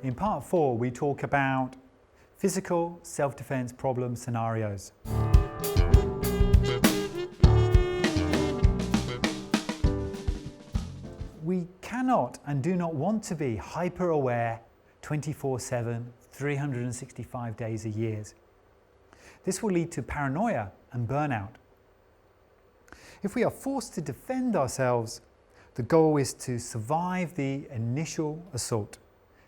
In part 4, we talk about physical self-defense problem scenarios. We cannot and do not want to be hyper-aware 24/7, 365 days a year. This will lead to paranoia and burnout. If we are forced to defend ourselves, the goal is to survive the initial assault,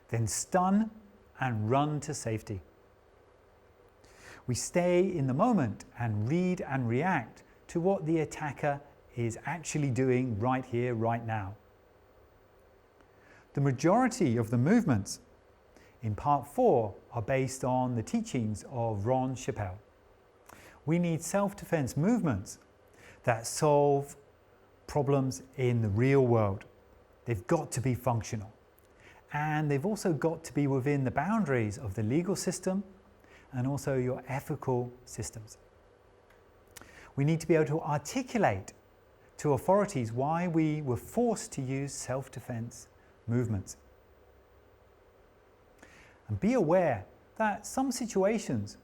then stun and run to safety. We stay in the moment and read and react to what the attacker is actually doing right here, right now. The majority of the movements in part 4 are based on the teachings of Ron Chappell. We need self-defense movements that solve problems in the real world. They've got to be functional. And they've also got to be within the boundaries of the legal system and also your ethical systems. We need to be able to articulate to authorities why we were forced to use self-defense movements. And be aware that some situations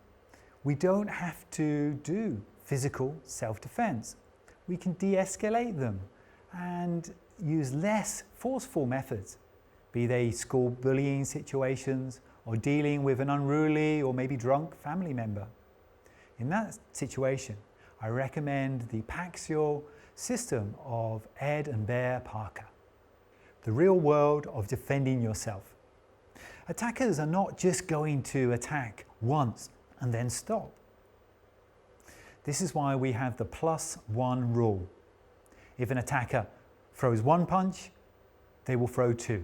we don't have to do physical self-defense. We can de-escalate them and use less forceful methods, be they school bullying situations or dealing with an unruly or maybe drunk family member. In that situation, I recommend the Paxial system of Ed and Bear Parker, the real world of defending yourself. Attackers are not just going to attack once and then stop. This is why we have the +1 rule. If an attacker throws 1 punch, they will throw 2.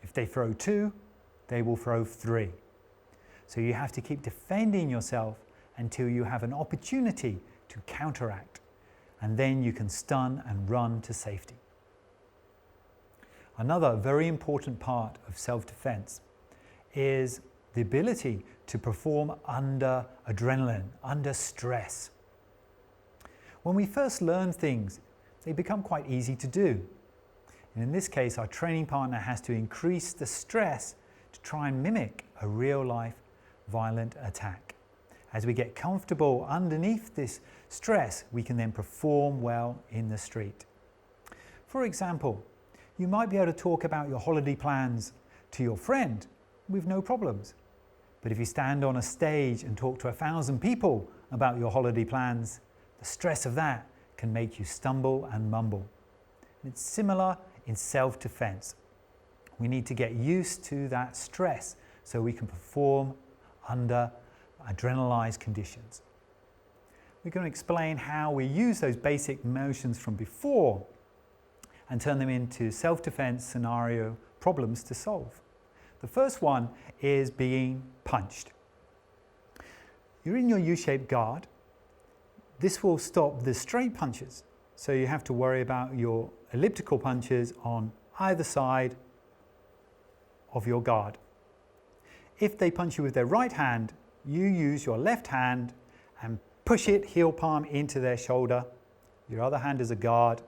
If they throw 2, they will throw 3. So you have to keep defending yourself until you have an opportunity to counteract, and then you can stun and run to safety. Another very important part of self-defense is the ability to perform under adrenaline, under stress. When we first learn things, they become quite easy to do. And in this case, our training partner has to increase the stress to try and mimic a real-life violent attack. As we get comfortable underneath this stress, we can then perform well in the street. For example, you might be able to talk about your holiday plans to your friend with no problems. But if you stand on a stage and talk to 1,000 people about your holiday plans, the stress of that can make you stumble and mumble. It's similar in self-defense. We need to get used to that stress so we can perform under adrenalized conditions. We're going to explain how we use those basic motions from before and turn them into self-defense scenario problems to solve. The first one is being punched. You're in your U-shaped guard. This will stop the straight punches, so you have to worry about your elliptical punches on either side of your guard. If they punch you with their right hand, you use your left hand and push it heel palm into their shoulder. Your other hand is a guard.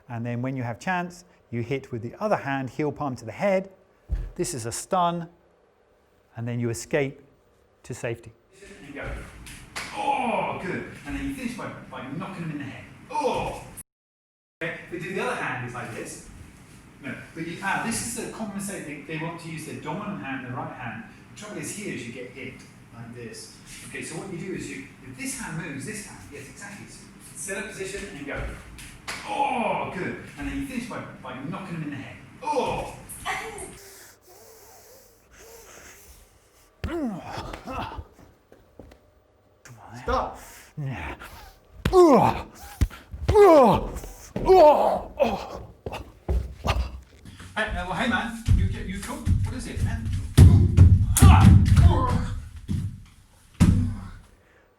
And then when you have chance, you hit with the other hand, heel palm to the head. This is a stun, and then you escape to safety. And you go, oh, good. And then you finish by knocking them in the head. Oh! Okay, but do the other hand is like this. No, but this is a common mistake. They want to use their dominant hand, their right hand. The trouble is here is you get hit like this. Okay, so what you do is if this hand moves, this hand, yes, exactly. So set up position and go. Oh, good. And then you finish by knocking them in the head. Oh! Stop. Yeah. Hey man, you cool? What is it, man?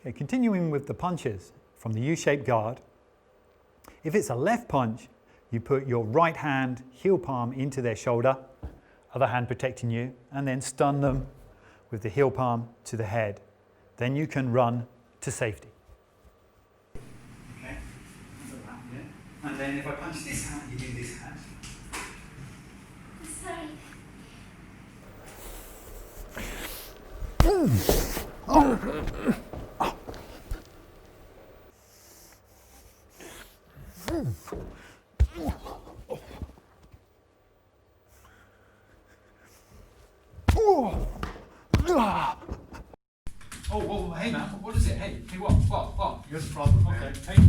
Okay, continuing with the punches from the U-shaped guard. If it's a left punch, you put your right hand, heel palm into their shoulder, other hand protecting you, and then stun them with the heel palm to the head. Then you can run to safety. Okay, and then if I punch this hand, you do this hand. Sorry. Oh, whoa, hey man, what is it? Hey, what? Here's the problem, man. Okay, hey.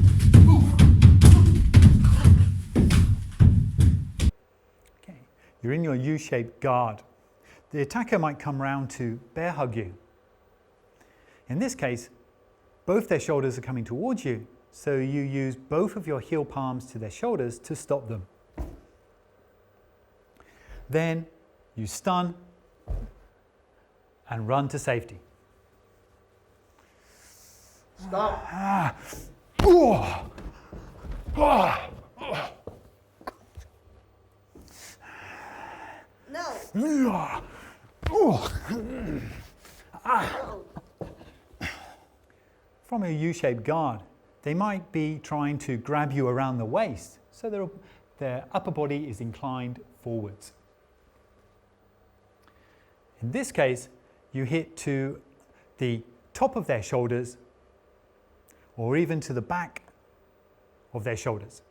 Okay, you're in your U-shaped guard. The attacker might come round to bear hug you. In this case, both their shoulders are coming towards you, so you use both of your heel palms to their shoulders to stop them. Then you stun and run to safety. Stop. No. From a U-shaped guard, they might be trying to grab you around the waist, so their upper body is inclined forwards. In this case, you hit to the top of their shoulders or even to the back of their shoulders.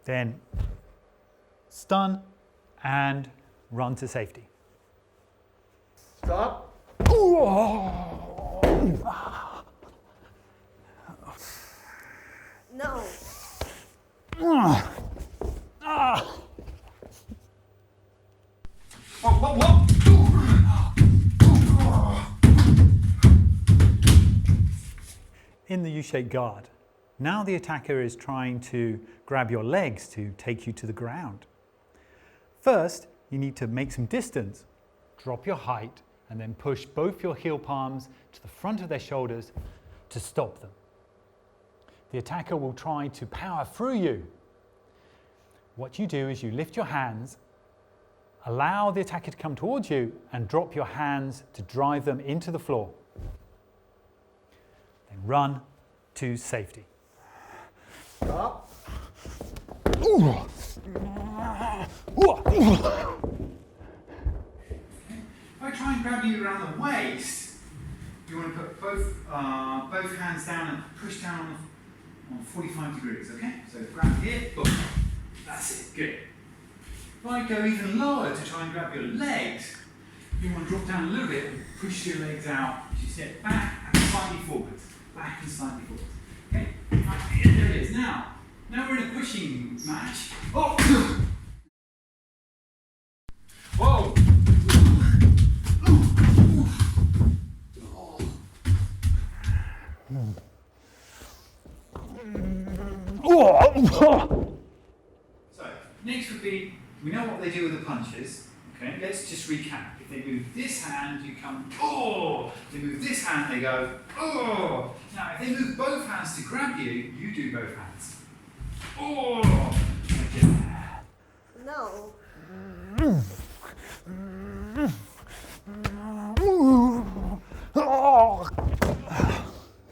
Then stun and run to safety. Stop. No. In the U-shaped guard, now the attacker is trying to grab your legs to take you to the ground. First, you need to make some distance, drop your height, and then push both your heel palms to the front of their shoulders to stop them. The attacker will try to power through you. What you do is you lift your hands, allow the attacker to come towards you, and drop your hands to drive them into the floor. Then run to safety. Stop. If I try and grab you around the waist, you want to put both hands down and push down on 45 degrees, okay? So grab here, boom. That's it, good. If I go even lower to try and grab your legs, you want to drop down a little bit and push your legs out as you step back and slightly forwards. Back and slightly forwards. Okay, right, there it is. Now we're in a pushing match. Oh! Whoa! So, next would be, we know what they do with the punches. Okay, let's just recap. If they move this hand, you come, oh! If they move this hand, they go, oh! Now, if they move both hands to grab you, you do both hands. Oh! Okay. No.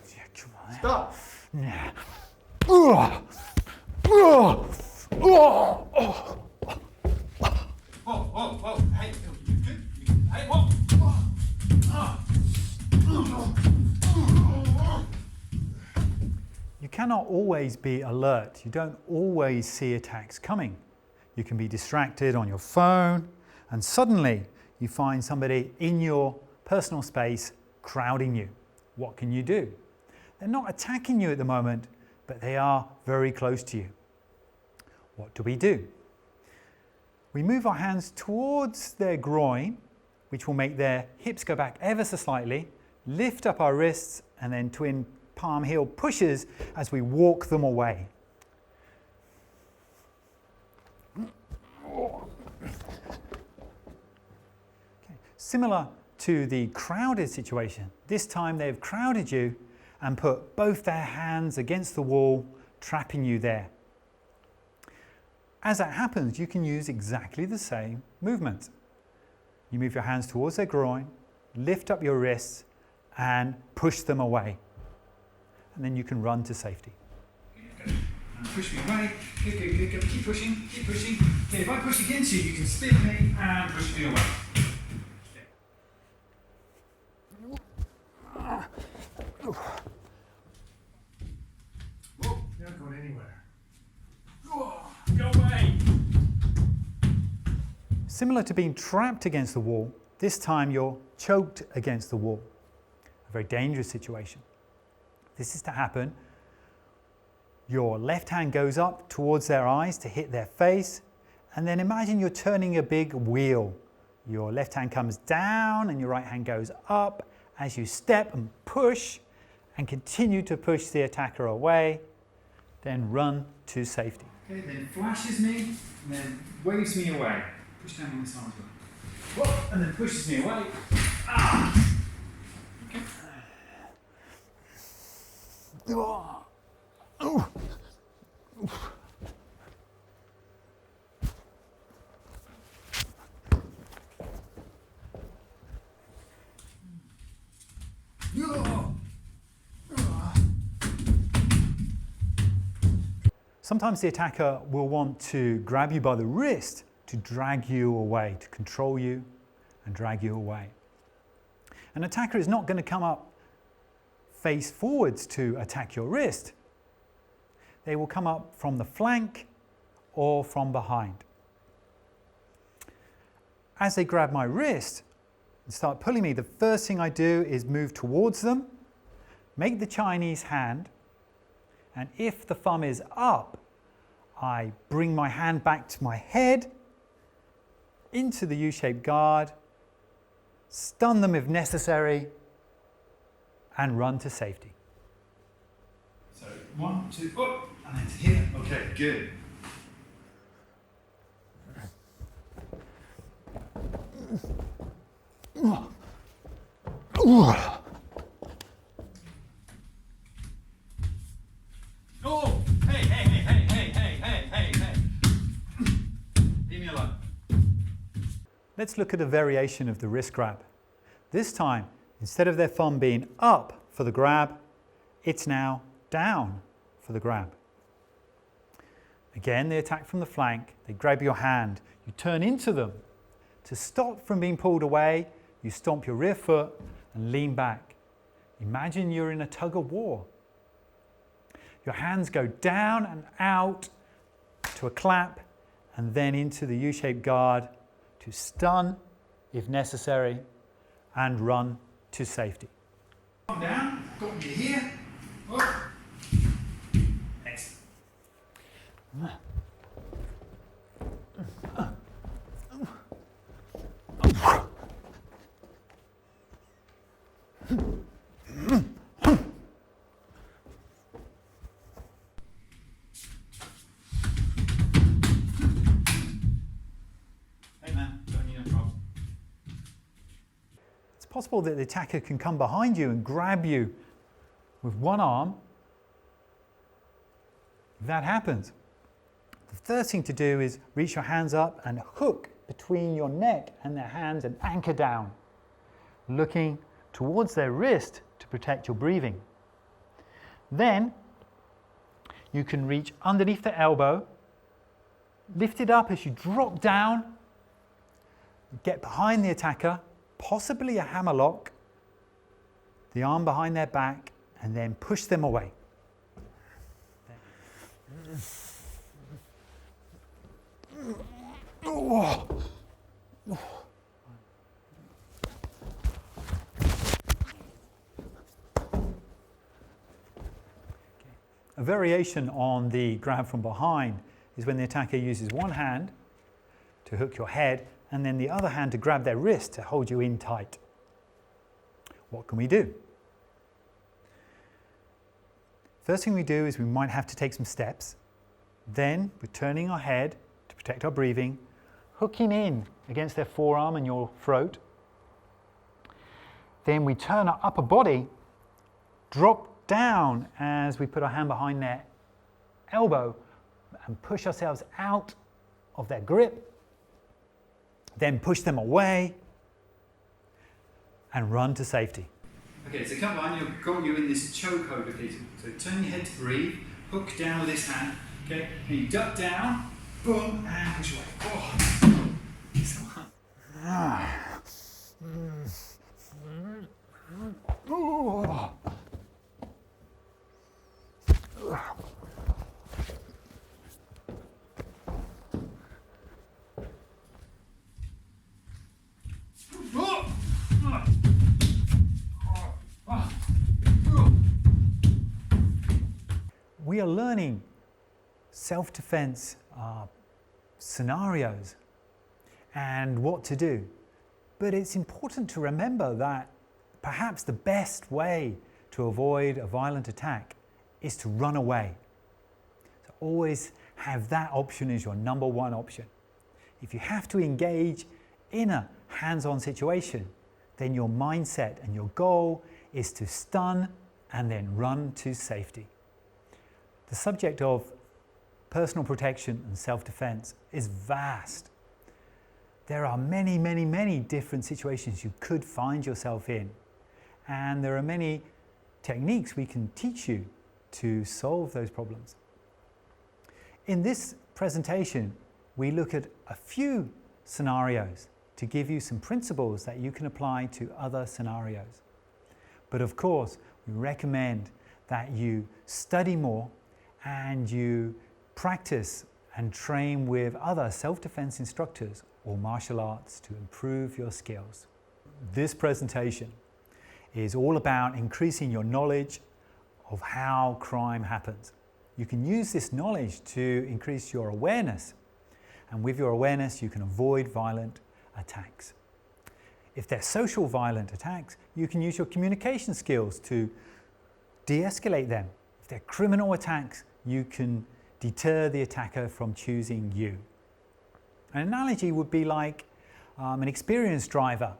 Yeah, come on. Stop. Yeah. Whoa, hey, you good? Hey, whoa! You cannot always be alert. You don't always see attacks coming. You can be distracted on your phone, and suddenly you find somebody in your personal space crowding you. What can you do? They're not attacking you at the moment, but they are very close to you. What do? We move our hands towards their groin, which will make their hips go back ever so slightly, lift up our wrists, and then twin palm heel pushes as we walk them away. Okay. Similar to the crowded situation, this time they've crowded you and put both their hands against the wall, trapping you there. As that happens, you can use exactly the same movement. You move your hands towards their groin, lift up your wrists, and push them away. And then you can run to safety. and push me away. Good, good, good, good. Keep pushing, keep pushing. Okay, if I push against you, you can spin me and push me away. Whoa, you're not going anywhere. Go away! Similar to being trapped against the wall, this time you're choked against the wall. A very dangerous situation. If this is to happen, your left hand goes up towards their eyes to hit their face, and then imagine you're turning a big wheel. Your left hand comes down and your right hand goes up as you step and push and continue to push the attacker away, then run to safety. Okay, then flashes me and then waves me away. Push down on this arm as well. Whoa, and then pushes me away. Ah! Okay. Sometimes the attacker will want to grab you by the wrist to drag you away, to control you and drag you away. An attacker is not going to come up face forwards to attack your wrist. They will come up from the flank or from behind. As they grab my wrist and start pulling me, the first thing I do is move towards them, make the Chinese hand, and if the thumb is up, I bring my hand back to my head, into the U-shaped guard, stun them if necessary, and run to safety. So 1, 2, up, and then to here. Okay, good. Oh, hey. Leave me alone. Let's look at a variation of the wrist grab. This time, instead of their thumb being up for the grab, it's now down for the grab. Again, they attack from the flank, they grab your hand, you turn into them. To stop from being pulled away, you stomp your rear foot and lean back. Imagine you're in a tug of war. Your hands go down and out to a clap and then into the U-shaped guard to stun if necessary and run to safety. Calm down, got you here. Oh. Excellent. It's possible that the attacker can come behind you and grab you with one arm. If that happens, the first thing to do is reach your hands up and hook between your neck and their hands and anchor down, looking towards their wrist to protect your breathing. Then you can reach underneath the elbow, lift it up as you drop down, get behind the attacker, possibly a hammerlock, the arm behind their back, and then push them away. A variation on the grab from behind is when the attacker uses one hand to hook your head and then the other hand to grab their wrist to hold you in tight. What can we do? First thing we do is we might have to take some steps. Then we're turning our head to protect our breathing, hooking in against their forearm and your throat. Then we turn our upper body, drop down as we put our hand behind their elbow and push ourselves out of their grip. Then push them away and run to safety. Okay, so come on, you've got you in this chokehold. Okay, so turn your head to breathe, hook down with this hand, Okay, and you duck down, boom, and push away. Oh. We are learning self-defense scenarios and what to do. But it's important to remember that perhaps the best way to avoid a violent attack is to run away. So always have that option as your number one option. If you have to engage in a hands-on situation, then your mindset and your goal is to stun and then run to safety. The subject of personal protection and self-defense is vast. There are many, many, many different situations you could find yourself in, and there are many techniques we can teach you to solve those problems. In this presentation, we look at a few scenarios to give you some principles that you can apply to other scenarios. But of course, we recommend that you study more and you practice and train with other self-defense instructors or martial arts to improve your skills. This presentation is all about increasing your knowledge of how crime happens. You can use this knowledge to increase your awareness, and with your awareness you can avoid violent attacks. If they're social violent attacks, you can use your communication skills to de-escalate them. If they're criminal attacks, you can deter the attacker from choosing you. An analogy would be like an experienced driver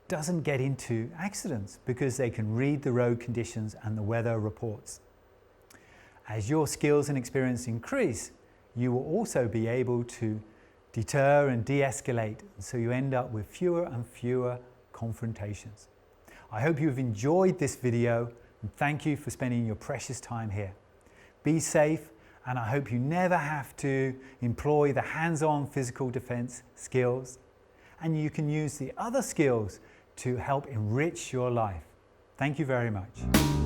doesn't get into accidents because they can read the road conditions and the weather reports. As your skills and experience increase, you will also be able to deter and de-escalate, so you end up with fewer and fewer confrontations. I hope you've enjoyed this video, and thank you for spending your precious time here. Be safe, and I hope you never have to employ the hands-on physical defense skills, and you can use the other skills to help enrich your life. Thank you very much.